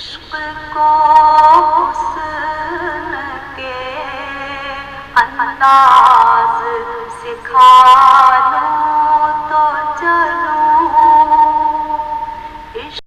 عشق کو حسن کے انداز سکھا لوں تو چلوں عشق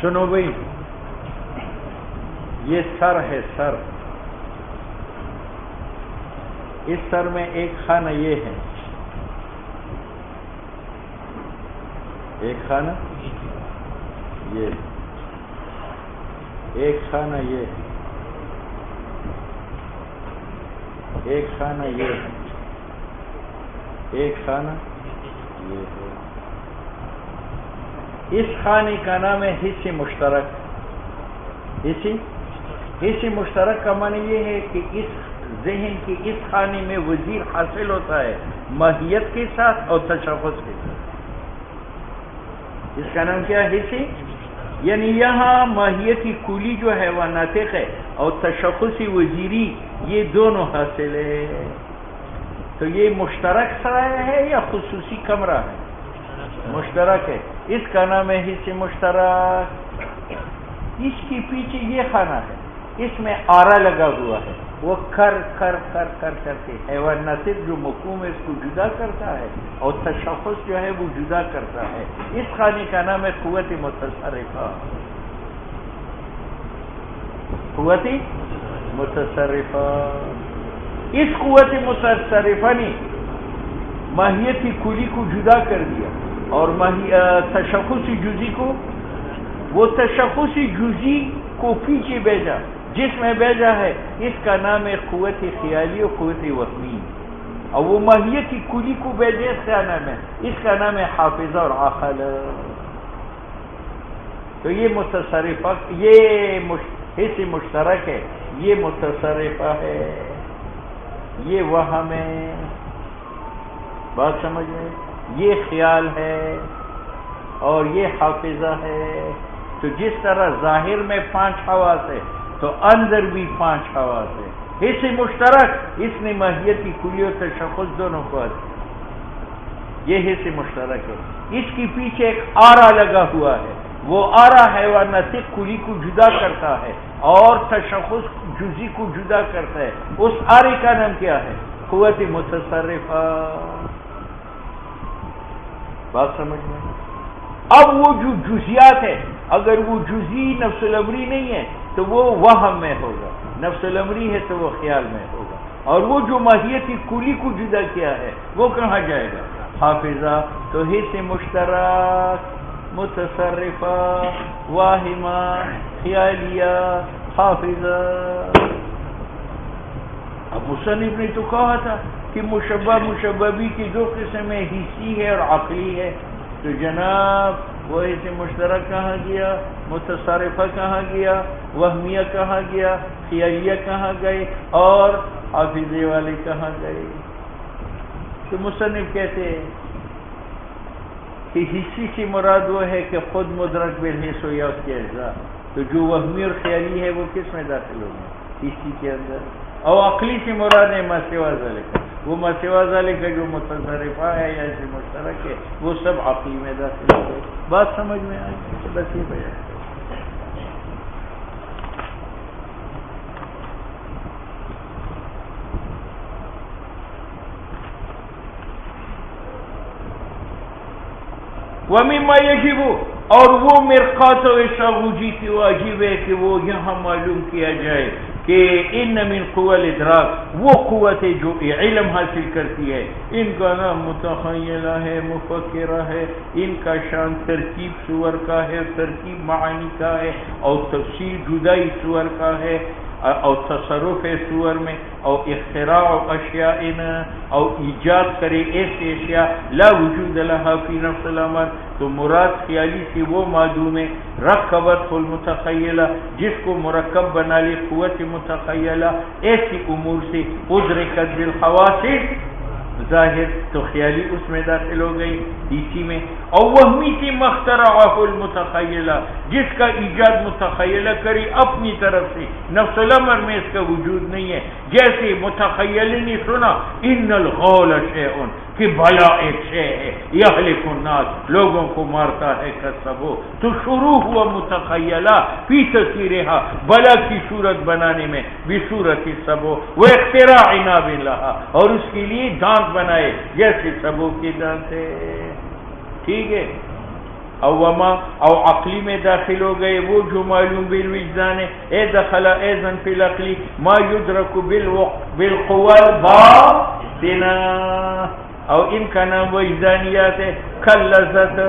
سنو بھائی، یہ سر ہے، سر، اس سر میں ایک خانہ یہ ہے، ایک خانہ یہ، ایک خانہ یہ ہے، ایک خانہ یہ ہے، ایک خانہ یہ ہے۔ اس خانے کا نام ہے حص مشترک۔ حص مشترک کا معنی یہ ہے کہ اس ذہن کی اس خانے میں وزیر حاصل ہوتا ہے ماہیت کے ساتھ اور تشخص کے ساتھ۔ اس کا نام کیا ہے؟ حص، یعنی یہاں ماہیتی کلی جو ہے وہ ناطق ہے اور تشخصی وزیری یہ دونوں حاصل ہے۔ تو یہ مشترک سرایہ ہے یا خصوصی کمرہ ہے؟ مشترک ہے، اس کا نام ہے حص مشترک۔ اس کے پیچھے یہ خانہ ہے، اس میں آرا لگا ہوا ہے، وہ کر کر کر کر کر کے حیوان ناطق جو مفہوم ہے اس کو جدا کرتا ہے اور تشخص جو ہے وہ جدا کرتا ہے۔ اس خانے کا نام ہے قوت متصرفہ۔ قوت متصرفہ، اس قوت متصرفہ نے ماہیتی کلی کو جدا کر دیا اور تشخصی جزی کو، وہ تشخصی جزی کو پیچھے بھیجا، جس میں بھیجا ہے اس کا نام ہے قوت خیالی اور قوت وہمی، اور وہ ماہیتی کلی کو بھیجے اس کا نام ہے، اس کا نام ہے حافظہ اور عقل۔ تو یہ متصرفہ، یہ حص مشترک ہے، یہ متصرفہ ہے، یہ وہم ہے، بات سمجھ میں؟ یہ خیال ہے اور یہ حافظہ ہے۔ تو جس طرح ظاہر میں 5 حواس ہے تو اندر بھی 5 حواس ہے۔ حص مشترک اس نے ماہیتی کلی اور تشخص دونوں کو حاصل، یہ حص مشترک ہے۔ اس کے پیچھے ایک آرا لگا ہوا ہے، وہ آرا حیوان ناطق کلی کو جدا کرتا ہے اور تشخص جزی کو جدا کرتا ہے۔ اس آرے کا نام کیا ہے؟ قوت متصرفہ۔ بات سمجھ میں؟ اب وہ جو جزیات ہے، اگر وہ جزی نفس الامری نہیں ہے تو وہ وہم میں ہوگا، نفس الامری ہے تو وہ خیال میں ہوگا، اور وہ جو ماہیتی کلی کو جدا کیا ہے وہ کہاں جائے گا؟ حافظہ۔ تو حص مشترک، متصرفہ، واہمہ، خیالیہ، حافظہ۔ اب مصنف نے تو کہا تھا کہ مشبہ مشبہی کی 2 قسم ہے، حصی ہے اور عقلی ہے، تو جناب وہ حص مشترک کہاں گیا، متصرفہ کہاں گیا، وہمیہ کہاں گیا، خیالیہ کہاں گئے اور حافظے والے کہاں گئے؟ تو مصنف کہتے ہیں کہ حصی سے مراد وہ ہے کہ خود مدرک بالحس ہو یا اس کے اجزاء، تو جو وہمی اور خیالی ہے وہ کس میں داخل ہوگا؟ حصی کے اندر۔ اور عقلی سے مراد ہے ما سوا ذالک، وہ ما سوا ذالک جو متصرفہ ہے یا اسے مشترک ہے وہ سب عقلی میں داخل ہو گئے۔ بات سمجھ میں آئی؟ بس یہ بیان۔ وَمِمَّا يَجِبُ، اور وہ مرقات و اشاغوجی کی واجب ہے کہ وہ یہاں معلوم کیا جائے کہ ان من قوى الادراک، وہ قوت ہے جو علم حاصل کرتی ہے، ان کا نام متخیلہ ہے، مفکرہ ہے، ان کا شان ترکیب صور کا ہے، ترکیب معانی کا ہے اور تفصیل جدائی صور کا ہے، او تصرف صور میں او اختراع اشیاء او ایجاد کرے ایسی اشیاء لا وجود لها فی نفس الامر، تو مراد خیالی سے وہ معدوم ہے رکبت المتخیلہ جس کو مرکب بنا لی قوت متخیلہ ایسی امور سے ادرکت بالحواس ظاہر، تو خیالی اس میں داخل ہو گئی اسی میں، اور وہمی کی مخترعہ المتخیلہ جس کا ایجاد متخیلہ کری اپنی طرف سے، نفس الامر میں اس کا وجود نہیں ہے، جیسے متخیل نے سنا ان الغول شیء کہ بھلا ایک شے ہے یہلک الناس لوگوں کو مارتا ہے کسبو، تو شروع ہوا متخیلہ فی تصویرہا بلا کی صورت بنانے میں بصورت سبو وہ اختراع ناب لہا، اور اس کے لیے دانت بنائے جیسے سبو کے دانت ہے، ٹھیک ہے۔ او وما او عقلی میں داخل ہو گئے وہ جو معلوم بالوجدان ہے، اے دخل ایزن فی العقلی ما یدرک بالقوى الباطنہ، او ان کا نام وجدانیات ہے، کاللذت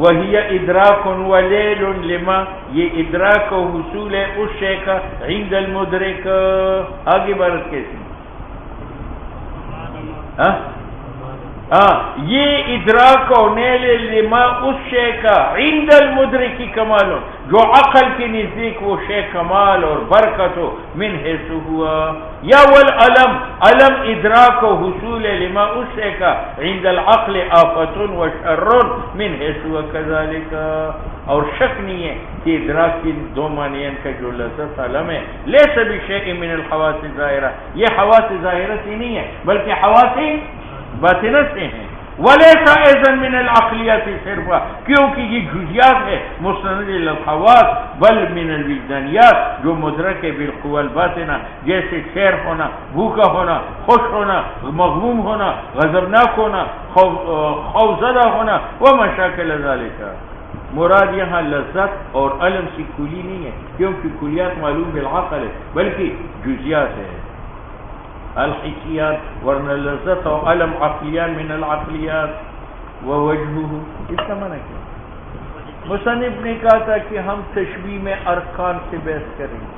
وہی ادراک ولیل لما، یہ ادراک و حصول ہے اس شے کا عند المدرک، آگے بارت کیسی یہ ادراک و نیل لما اس شے کا عند المدرک کمال، جو عقل کے نزدیک وہ شے کمال اور برکت ہو، من حیث ہوا، یا والعلم علم ادراک و حصول لما اس شے کا عند العقل آفت و شر من حیث ہوا کذالک، اور شک نہیں ہے کہ ادراک کی دو معنی کا جو لذت علم ہے، لیس بشیء من الحواس الظاہرہ، یہ حواس ظاہرہ سے نہیں ہے بلکہ حواس باطنہ سے ہیں، ولیس ایضا من العقلیات صرفا، کیونکہ یہ جزیات ہے مستند للحواس، بل من الوجدانیات جو مدرک ہے بالقوى الباطنہ، جیسے سیر ہونا، بھوکا ہونا، خوش ہونا، مغموم ہونا، غضبناک ہونا، خوفزدہ ہونا، وما شاکل ذالک۔ مراد یہاں لذت اور علم سے کلی نہیں ہے، کیونکہ کلیات معلوم بالعقل ہے بلکہ جزیات ہے الحسیات، ورنہ لذت و علم عقلیان من العقلیات، ووجہہ اس کا معنی کیا؟ مصنف نے کہا تھا کہ ہم تشبیہ میں ارکان سے بحث کریں گے،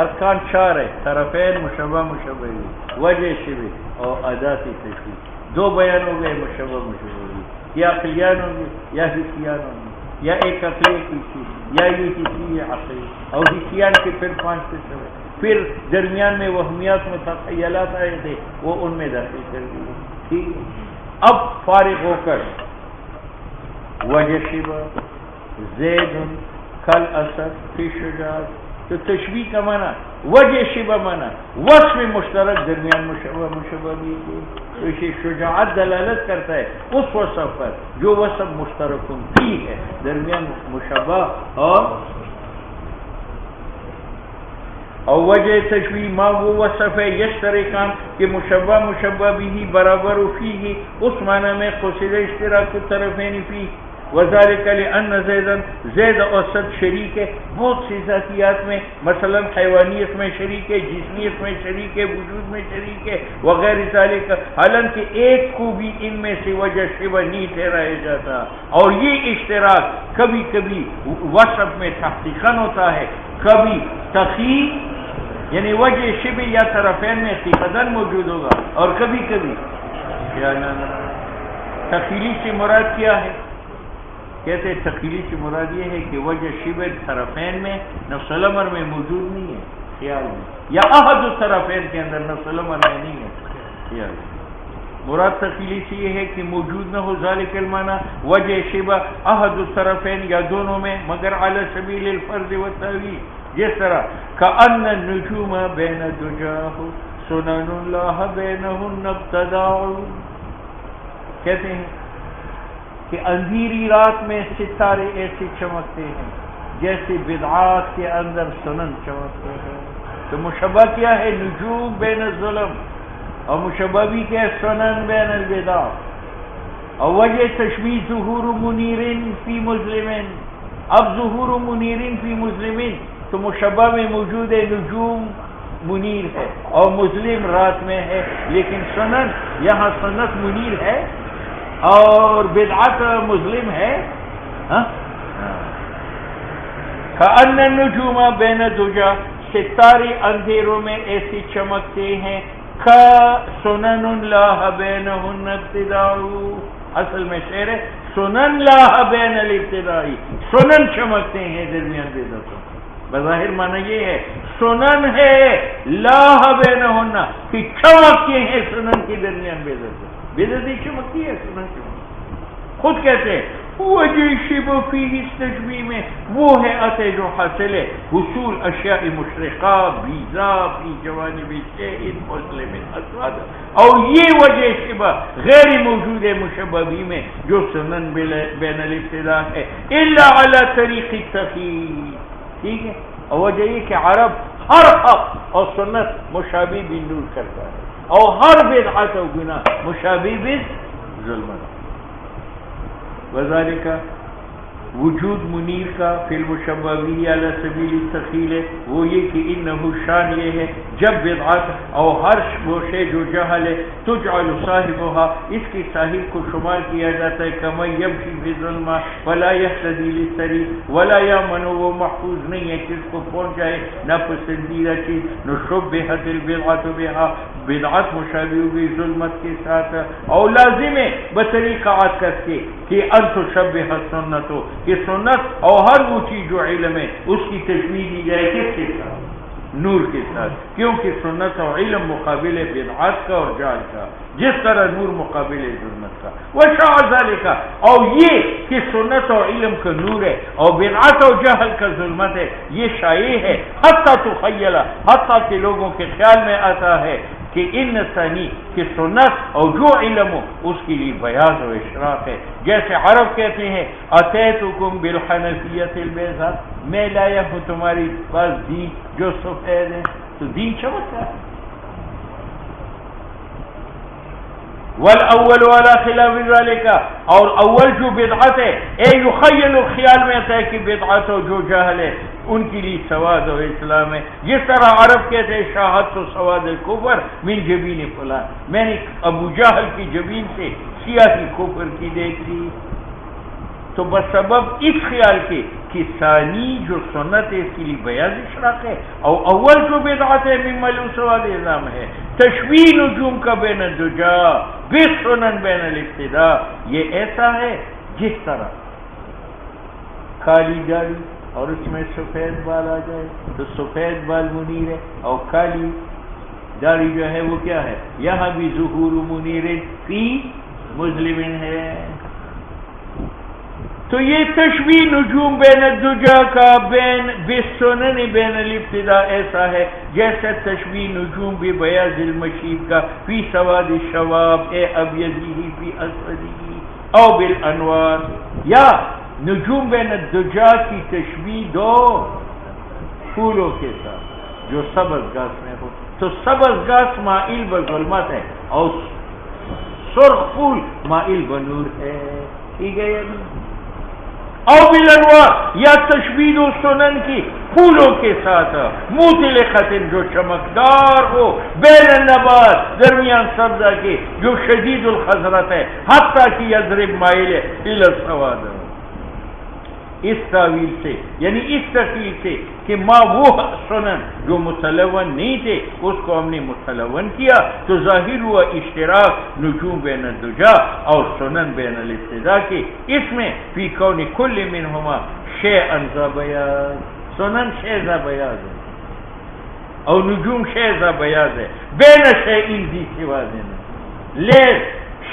ارکان چار ہے، طرفین، مشبہ، مشبہ، وجہ شبہ اور اداتی تشبیہ، دو بیان ہو گئے مشبہ مشبہ، یا عقلیان ہوں گے یا حسیان ہوں گے، یا ایک عقلی ایک حسی، یا یہ حسی یا عقلی، اور حسیان کے پھر 5 قسم ہے، پھر درمیان میں وہمیات میں تخیلات آئے تھے وہ ان میں داخل کر دیے، ٹھیک ہے۔ اب فارغ ہو کر وجہ شبہ زید کل اسد فی شجاعت، تو تشبیہ کا معنی وجہ شبہ معنی وصف مشترک درمیان مشبہ مشبہ بھی، تو اسے شجاعت دلالت کرتا ہے اس وصف پر جو وصف مشترک فی ہے درمیان مشبہ اور وجہ تشبیہ ما وہ وصف ہے یشترکان کہ مشبہ مشبہ بھی برابر فیہ، اس معنی میں قصد اشتراک الطرفین فیہ، وذالک لأن زیدن زید اور صد شریک ہے بہت سی ذاتیات میں، مثلا حیوانیت میں شریک ہے، جسمیت میں شریک ہے، وجود میں شریک ہے وغیر ذالک، حالانکہ ایک کو بھی ان میں سے وجہ شبہ نہیں ٹھہرایا جاتا، اور یہ اشتراک کبھی کبھی وصف میں تحقیقاً ہوتا ہے، کبھی تخیل یعنی وجہ شبہ یا طرفین میں حقیقتاً موجود ہوگا، اور کبھی کبھی تخیلی سے مراد کیا ہے؟ کہتے ہیں تخیلی سے مراد یہ ہے کہ وجہ شبہ طرفین میں نفس الامر میں موجود نہیں ہے خیال میں، یا احد الطرفین کے اندر نفس الامر میں نہیں ہے خیال میں۔ مراد تخیلی سے یہ ہے کہ موجود نہ ہو ذالک المعنی وجہ شبہ احد الطرفین یا دونوں میں، مگر علی سبیل الفرض والتأویل، جس طرح کأن النجوم بین دجاہ سنن اللہ بینہن ابتداء، کہتے ہیں کہ اندھیری رات میں ستارے ایسے چمکتے ہیں جیسے بدعات کے اندر سنن چمکتے ہیں، تو مشبہ کیا ہے؟ نجوم بین الظلم، اور مشبہ بھی کیا ہے؟ سنن بین البدع، اور وجہ تشبیہ ظہور منیر فی مظلم، اب ظہور منیر فی مظلم تو مشبہ میں موجود ہے نجوم منیر ہے اور مظلم رات میں ہے، لیکن سنن یہاں سنت منیر ہے اور بدعت مظلم ہے، کأن النجوم بین الدجا، ستارے اندھیروں میں ایسی چمکتے ہیں، سنن لاہ بینہن ابتداء، اصل میں شعر ہے سنن لاہ بین الابتدائی، سنن چمکتے ہیں درمیان بدعتوں، بظاہر معنی یہ ہے سنن ہے لاہ بینہن کہ چمکتے ہیں سنن کے درمیان بدعتوں، بدعتی چمکتی ہے سنن چمکتی، خود کہتے ہیں وجہ شب فیہ استجوی میں وہ ہے عطے جو حاصل ہے حصول اشیاء مشرقہ بیزا فی جوانب شیء مسلم اسود، اور یہ وجہ شبہ غیر موجود ہے مشبہ بھی میں جو سنن بین الابتداء ہے الا علی طریق التخیل، ٹھیک ہے، اور وجہ یہ کہ عرب ہر حق اور سنت مشابہ بھی نور کرتا ہے اور ہر بدعت و گناہ مشابہ بھی ظلمت، وذالک وجود منیر کا فی المشبہی علی سبیل التخیل ہے، وہ یہ کہ انہ شان یہ ہے جب بدعت اور ہر وہ شے جو جہل ہے تجعل صاحبها، اس کی صاحب کو شمار کیا جاتا ہے کما یمشی فی الظلمہ ولا یہتدی للطریق ولا یامن، وہ محفوظ نہیں ہے کہ اس کو پہنچ جائے ناپسندیدہ چیز، نشبہت البدعۃ بها، بدعت مشابہ ہوئی ظلمت کے ساتھ، اور لازم ہے بطریقہ عکس کے کہ ان تشبہ السنت، کہ سنت اور ہر وہ چیز جو علم ہے اس کی تشبیہ دی جائے کس کے ساتھ؟ نور کے ساتھ، کیونکہ سنت اور علم مقابل ہے بدعات کا اور جہل کا، جس طرح نور مقابل ہے ظلمت کا، وشاع ذالک، اور یہ کہ سنت اور علم کا نور ہے اور بدعات اور جہل کا ظلمت ہے، یہ شائع ہے حتی تخیل، حتی کہ لوگوں کے خیال میں آتا ہے کہ ان ثانی کہ سنت اور جو علم ہو اس کے لیے بیاض و اشراق ہے، جیسے عرب کہتے ہیں اتیتکم بالحنفیۃ البیضاء، میں لایا ہوں تمہاری پاس دین جو سفید ہے، تو دین چمکتا ہے، والاول والا خلاف ذالک، اور اول جو بدعت ہے اے یخیل، خیال میں آتا ہے کہ بدعت اور جو جہل ہے ان کے لیے سواد و اسلام ہے، جس طرح عرب کہتے ہیں شاہد تو سواد کفر من جبین فلان، میں نے ابو جہل کی جبین سے سیاہی کفر کی دیکھ لی، تو بسبب اس خیال کے کہ ثانی جو سنت ہے اس کے لیے بیاض اشراق ہے، اور اول جو بدعت ہے ممن سواد نظام ہے تشبیہ نجوم کا بین الدجا بالسنن بین الابتداء، یہ ایسا ہے جس طرح کالی داڑھی اور اس میں سفید بال آ جائے تو سفید بال منیر ہے، اور کالی داڑھی جو ہے وہ کیا ہے، یہاں بھی ظہور منیر فی مظلم ہے، تو یہ تشبیہ نجوم بین الدجا کا بین بالسنن بین الابتداء ایسا ہے جیسے تشبیہ نجوم ببیاض المشیب کا فی سواد الشواب اے ابیضی فی اسودی، او بالانوار، یا نجوم بین الدجا کی تشبیہ دو پھولوں کے ساتھ جو سبز گھاس میں ہو، تو سبز گھاس مائل بظلمت ہے اور سرخ پھول مائل بنور ہے، ٹھیک ہے، او بالانوار، یا تشبیہ و سنن کی پھولوں کے ساتھ مطلقۃ جو چمکدار ہو بین النبات درمیان سبزہ کے جو شدید الخضرت ہے حتیٰ کہ یضرب مائل ہے الی السواد، اس تعویل سے یعنی اس تفصیل سے کہ ما وہ سنن جو متلون نہیں تھے اس کو ہم نے متلون کیا، تو ظاہر ہوا اشتراک نجوم بین الدجا اور سنن بین الابتداء کے، اس میں فی کون کل منہما شیئا ذا بیاض، سنن شیء ذا بیاض ہے اور نجوم شیء ذا بیاض ہے، بین شیء ذی سواد ہے، لیز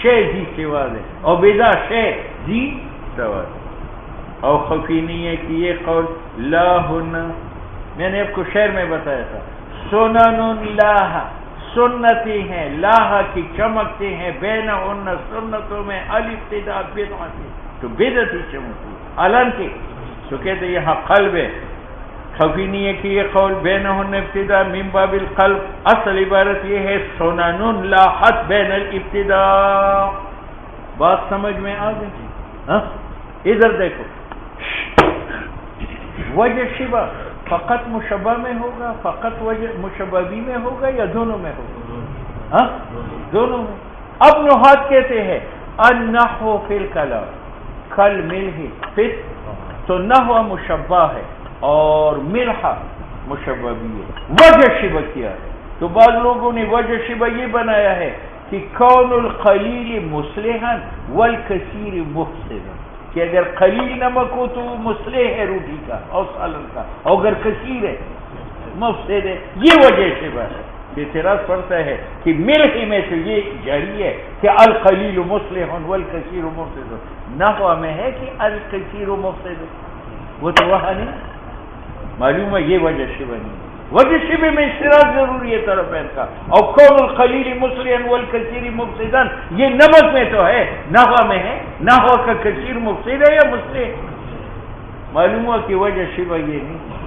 شیء ذی سواد ہے اور بیضا شیء ذی سواد ہے، اور خفی نہیں ہے کہ یہ قول لا ہن، میں نے آپ کو شعر میں بتایا تھا سنن لاہ، سنتیں ہیں لاہ کی چمکتے ہیں، بین ان سنتوں میں الابتداء بدعت، تو بدعت ہی چمکتی علن کے، تو کہتے یہاں قلب ہے، خفی نہیں ہے کہ یہ قول بین ان ابتداء من باب القلب، اصل عبارت یہ ہے سنن لاحت بین الابتداء، بات سمجھ میں آ گئی؟ ادھر دیکھو، وجہ شبہ فقط مشبہ میں ہوگا، فقط وجہ مشبہ بھی میں ہوگا یا دونوں میں ہوگا؟ ہاں دونوں میں۔ اب نحات کہتے ہیں النحو فی الکلام کل مل ہی فت، تو نحو مشبہ ہے اور ملحہ مشبہ بھی ہے. وجہ شبہ کیا ہے؟ تو بعض لوگوں نے وجہ شبہ یہ بنایا ہے کہ کون القلیل مصلحا والکثیر مفسدا، کہ اگر قلیل نمک ہو تو وہ مصلح ہے روٹی کا اور سالن کا، اور اگر کثیر ہے مفسد ہے. یہ وجہ شبہ ہے. اعتراض پڑتا ہے کہ ملح میں تو یہ جاری ہے کہ القلیل مصلح والکثیر مفسد. نحو میں ہے کہ الکثیر مفسد، وہ تو وہاں نہیں معلوم ہے. یہ وجہ شبہ نہیں. وجہ شبہ میں اشتراک ضروری ہے طرفین کا. اور کون القلیل مصلحا والکثیر مفسدا یہ نمک میں تو ہے، نحو میں ہے. نحو کا کثیر مفسد ہے یا مصلح؟ معلوم ہوا کہ وجہ شبہ یہ نہیں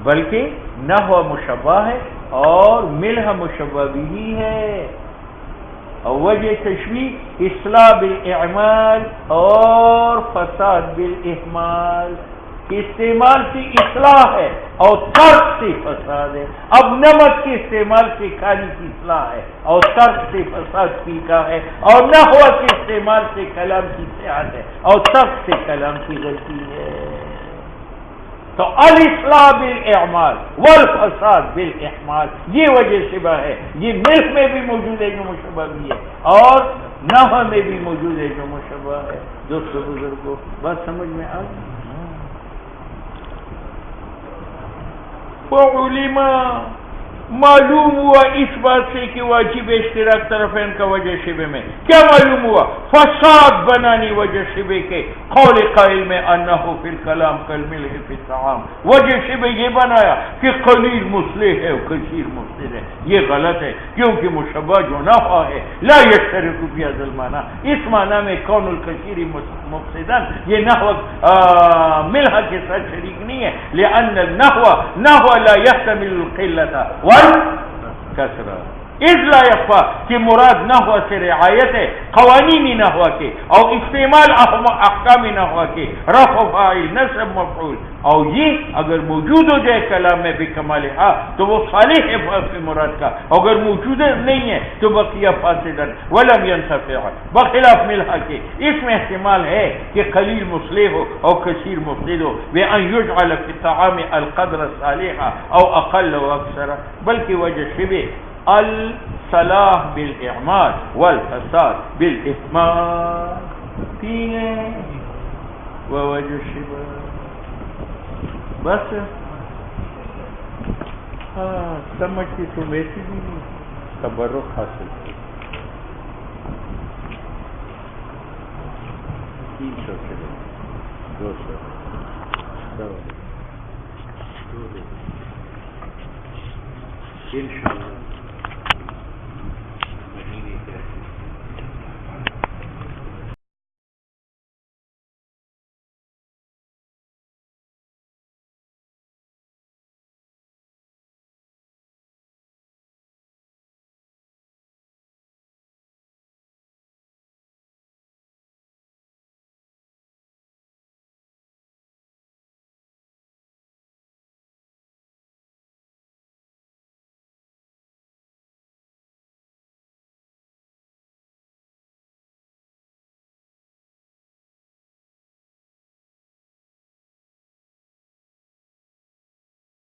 بلکہ نحو مشبہ ہے اور ملح مشبہ بھی ہے. اور وجہ تشبیہ اصلاح بالاعمال اور فساد بالاحمال، استعمال سے اصلاح ہے اور ترک سے فساد ہے. اب نمک کے استعمال سے کھانے کی اصلاح ہے اور ترک سے فساد کی کا ہے، اور نحو کے استعمال سے کلام کی صحت ہے اور ترک سے کلام کی غلطی ہے. تو الاصلاح بالاعمال والفساد بالاحمال یہ وجہ شبہ ہے. یہ ملح میں بھی موجود ہے جو مشبہ بھی ہے، اور نحو میں بھی موجود ہے جو مشبہ ہے. دوستو بزرگوں، بات سمجھ میں آ گئی؟ وعلم، معلوم ہوا اس بات سے کہ واجب اشتراک طرفین کا وجہ شبہ میں. کیا معلوم ہوا؟ فساد بنانی وجہ شبہ کے قول قائل میں انہو فی الکلام کالملح فی الطعام. وجہ شبہ یہ بنایا کہ قلیل مصلح ہے اور کثیر مفسد ہے. یہ غلط ہے، کیونکہ مشبہ جو نحو ہے لا یشترک فی ھذا المعنی، اس معنی میں کون الکثیر مفسدا یہ نحو ملح کے ساتھ شریک نہیں ہے. لأن النحو لا يحتمل القلة والکثرہ، اذ لا یخفی کہ مراد نحو سے رعایت ہے قوانین نحو کے اور استعمال احکام نحو کے، رفع فاعل نصب مفعول. اور یہ اگر موجود ہو جائے کلام میں بکمال تو وہ صالح ہے فعل مراد کا، اگر موجود نہیں ہے تو بقیہ فاسدا ولم ينتفع. بخلاف ملح کے اس میں احتمال ہے کہ قلیل مصلح ہو اور کثیر مفسد ہو، بأن يجعل في الطعام القدر الصالح او اقل و اکثر. بلکہ وجہ شبہ الصلاح بالاعمال والفساد بالاحمال تین ووجہ شبہ. بس سمجھتی تم ایسی بھی تبرک حاصل کی. 300 200 انشاءاللہ